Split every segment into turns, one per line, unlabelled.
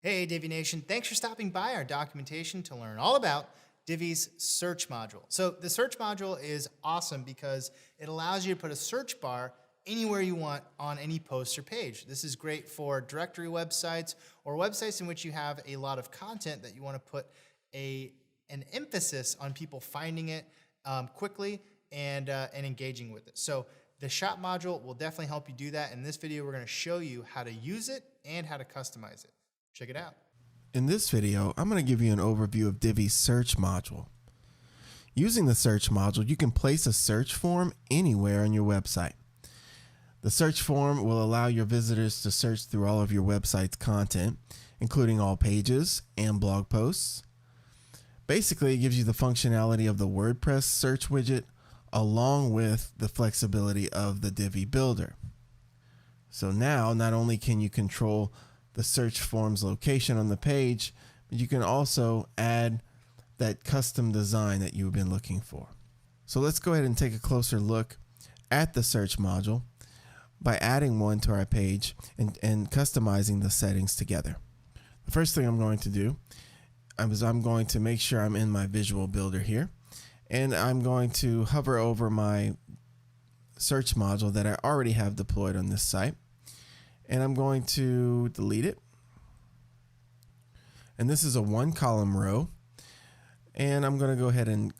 Hey, Divi Nation. Thanks for stopping by our documentation to learn all about Divi's search module. So the search module is awesome because it allows you to put a search bar anywhere you want on any post or page. This is great for directory websites or websites in which you have a lot of content that you want to put an emphasis on people finding it quickly and engaging with it. So the shop module will definitely help you do that. In this video, we're going to show you how to use it and how to customize it. Check it out.
In this video, I'm going to give you an overview of Divi's search module. Using the search module, you can place a search form anywhere on your website. The search form will allow your visitors to search through all of your website's content, including all pages and blog posts. Basically, it gives you the functionality of the WordPress search widget along with the flexibility of the Divi builder. So now, not only can you control the search form's location on the page, but you can also add that custom design that you've been looking for. So let's go ahead and take a closer look at the search module by adding one to our page and customizing the settings together. The first thing I'm going to do is I'm going to make sure I'm in my visual builder here, and I'm going to hover over my search module that I already have deployed on this site. And I'm going to delete it. And this is a one column row. And I'm going to go ahead and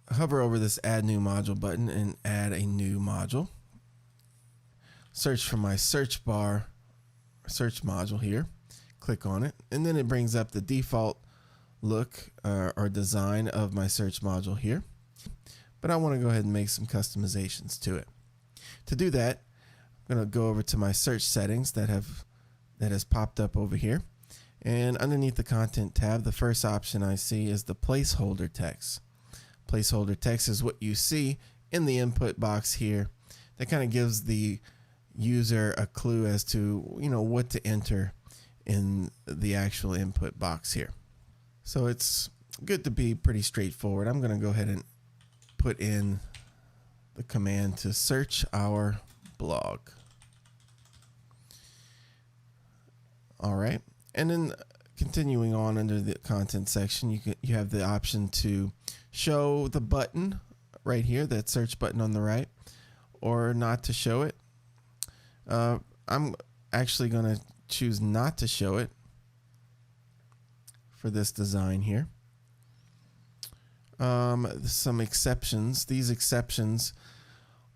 hover over this add new module button and add a new module. Search for my search bar, search module here. Click on it. And then it brings up the default look or design of my search module here. But I want to go ahead and make some customizations to it. To do that, I'm going to go over to my search settings that has popped up over here, and underneath the content tab, the first option I see is the placeholder text. Placeholder text is what you see in the input box here. That kind of gives the user a clue as to what to enter in the actual input box here. So it's good to be pretty straightforward. I'm going to go ahead and put in the command to search our blog. All right, and then continuing on under the content section, you have the option to show the button right here, that search button on the right, or not to show it. I'm actually going to choose not to show it for this design here. Some exceptions. These exceptions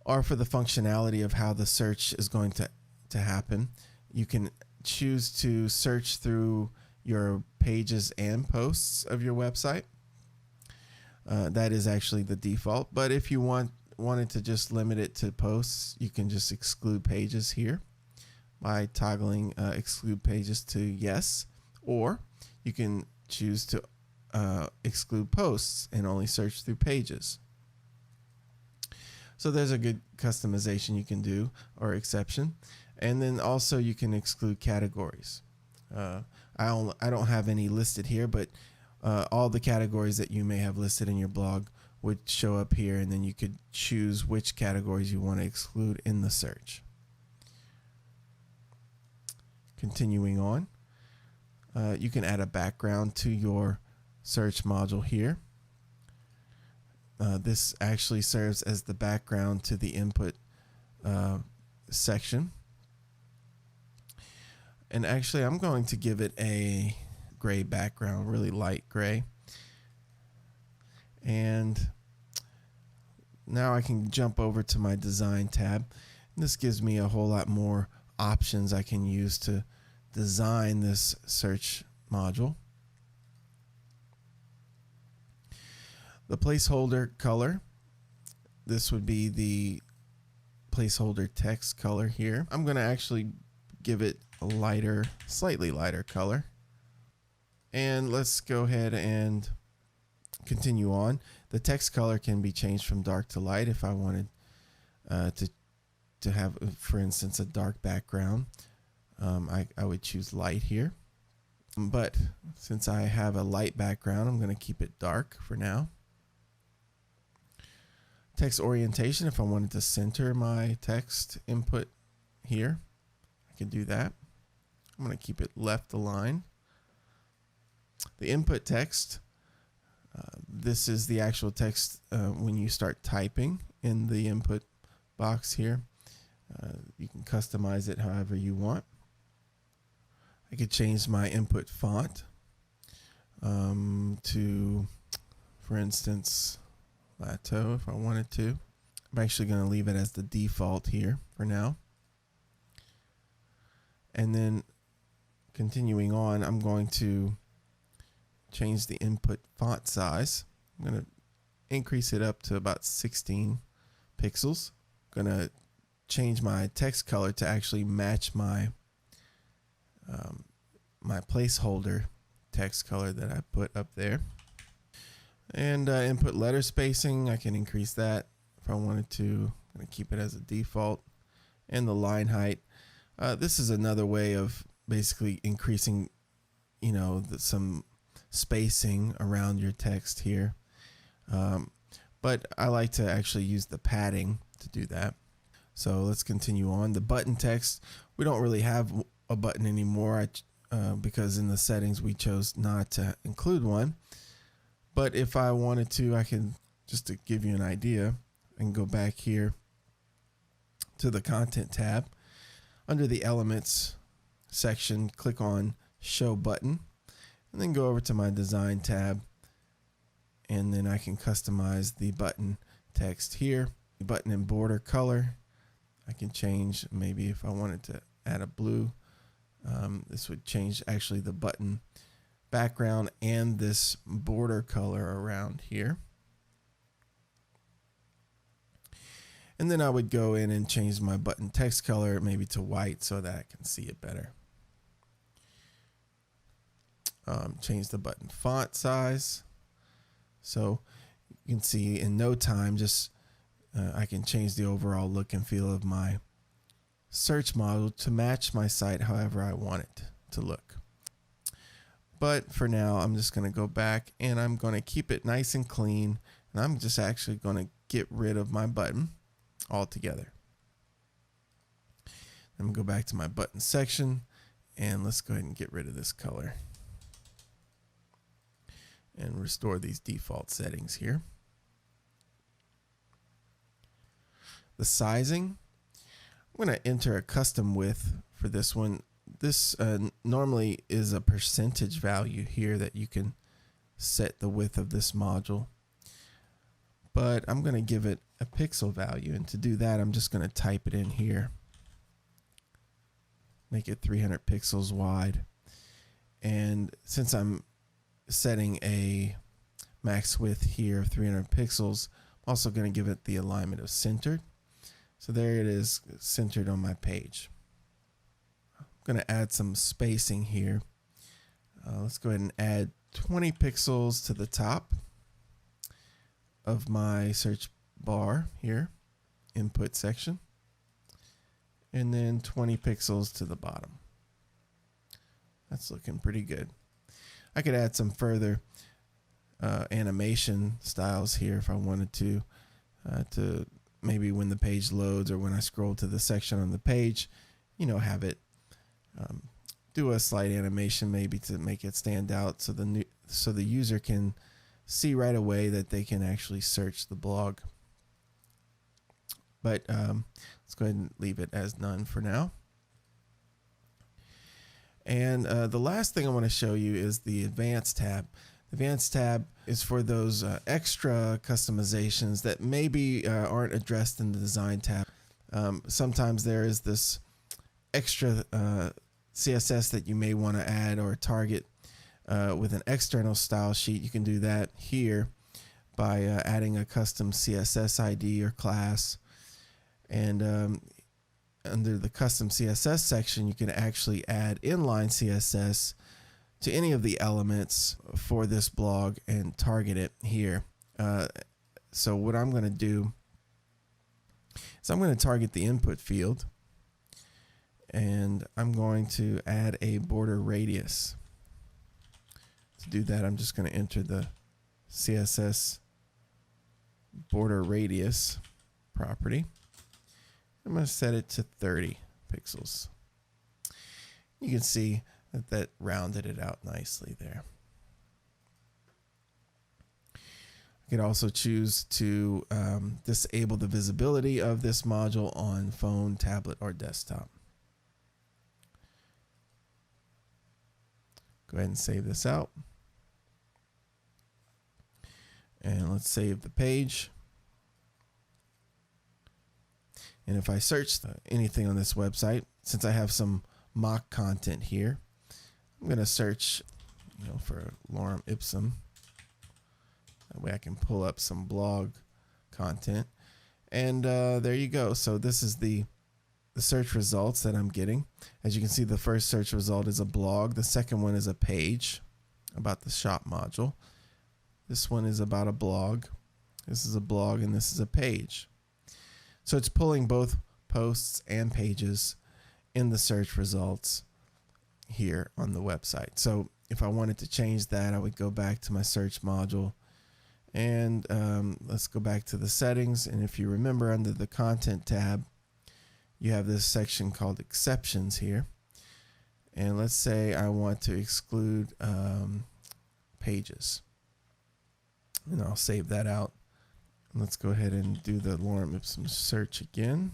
are for the functionality of how the search is going to happen. You can choose to search through your pages and posts of your website. That is actually the default, but if you wanted to just limit it to posts, you can just exclude pages here by toggling exclude pages to yes, or you can choose to exclude posts and only search through pages. So there's a good customization you can do, or exception. And then also you can exclude categories. I don't have any listed here, but all the categories that you may have listed in your blog would show up here, and then you could choose which categories you want to exclude in the search. Continuing on, you can add a background to your search module here. This actually serves as the background to the input section. And actually, I'm going to give it a gray background, really light gray. And now I can jump over to my design tab. This gives me a whole lot more options I can use to design this search module. The placeholder color, this would be the placeholder text color here. I'm going to actually give it a lighter, slightly lighter color. And let's go ahead and continue on. The text color can be changed from dark to light if I wanted to have, for instance, a dark background. I would choose light here. But since I have a light background, I'm going to keep it dark for now. Text orientation, if I wanted to center my text input here, I can do that. I'm going to keep it left aligned. The input text, this is the actual text when you start typing in the input box here. You can customize it however you want. I could change my input font to, for instance, Lato if I wanted to. I'm actually going to leave it as the default here for now. And then continuing on, I'm going to change the input font size. I'm going to increase it up to about 16 pixels. I'm going to change my text color to actually match my my placeholder text color that I put up there. And input letter spacing, I can increase that if I wanted to. I'm going to keep it as a default. And the line height. This is another way of basically increasing, some spacing around your text here. But I like to actually use the padding to do that. So let's continue on. The button text, we don't really have a button anymore because in the settings we chose not to include one. But if I wanted to, I can, just to give you an idea, I can go back here to the content tab. Under the elements section, click on show button, and then go over to my design tab, and then I can customize the button text here. The button and border color, I can change, maybe if I wanted to add a blue, this would change actually the button background and this border color around here. And then I would go in and change my button text color maybe to white so that I can see it better. Change the button font size. So you can see in no time, I can change the overall look and feel of my search module to match my site however I want it to look. But for now, I'm just going to go back and I'm going to keep it nice and clean. And I'm just actually going to get rid of my button altogether. I'm going to go back to my button section and let's go ahead and get rid of this color and restore these default settings here. The sizing, I'm going to enter a custom width for this one. This normally is a percentage value here that you can set the width of this module. But I'm going to give it a pixel value, and to do that I'm just going to type it in here. Make it 300 pixels wide. And since I'm setting a max width here of 300 pixels, I'm also going to give it the alignment of centered. So there it is, centered on my page. I'm going to add some spacing here. Let's go ahead and add 20 pixels to the top of my search bar here, input section, and then 20 pixels to the bottom. That's looking pretty good. I could add some further animation styles here if I wanted to maybe when the page loads or when I scroll to the section on the page, have it do a slight animation maybe to make it stand out so the user can see right away that they can actually search the blog. But let's go ahead and leave it as none for now. And the last thing I want to show you is the Advanced tab. The Advanced tab is for those extra customizations that maybe aren't addressed in the Design tab. Sometimes there is this extra CSS that you may want to add or target with an external style sheet. You can do that here by adding a custom CSS ID or class. And under the custom CSS section, you can actually add inline CSS to any of the elements for this blog and target it here. So what I'm going to do is I'm going to target the input field, and I'm going to add a border radius. To do that, I'm just going to enter the CSS border radius property. I'm going to set it to 30 pixels. You can see that rounded it out nicely there. You could also choose to disable the visibility of this module on phone, tablet, or desktop. Go ahead and save this out. And let's save the page. And if I search anything on this website, since I have some mock content here, I'm going to search, for lorem ipsum. That way I can pull up some blog content. And there you go. So this is the search results that I'm getting. As you can see, the first search result is a blog. The second one is a page about the shop module. This one is about a blog. This is a blog, and this is a page. So it's pulling both posts and pages in the search results here on the website. So if I wanted to change that, I would go back to my search module, and let's go back to the settings. And if you remember, under the content tab, you have this section called exceptions here. And let's say I want to exclude pages. And I'll save that out. Let's go ahead and do the lorem ipsum search again.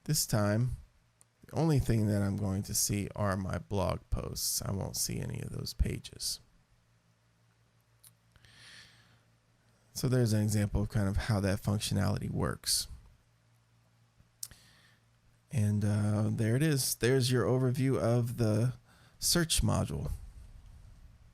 This time, the only thing that I'm going to see are my blog posts. I won't see any of those pages. So there's an example of kind of how that functionality works. And there it is. There's your overview of the search module.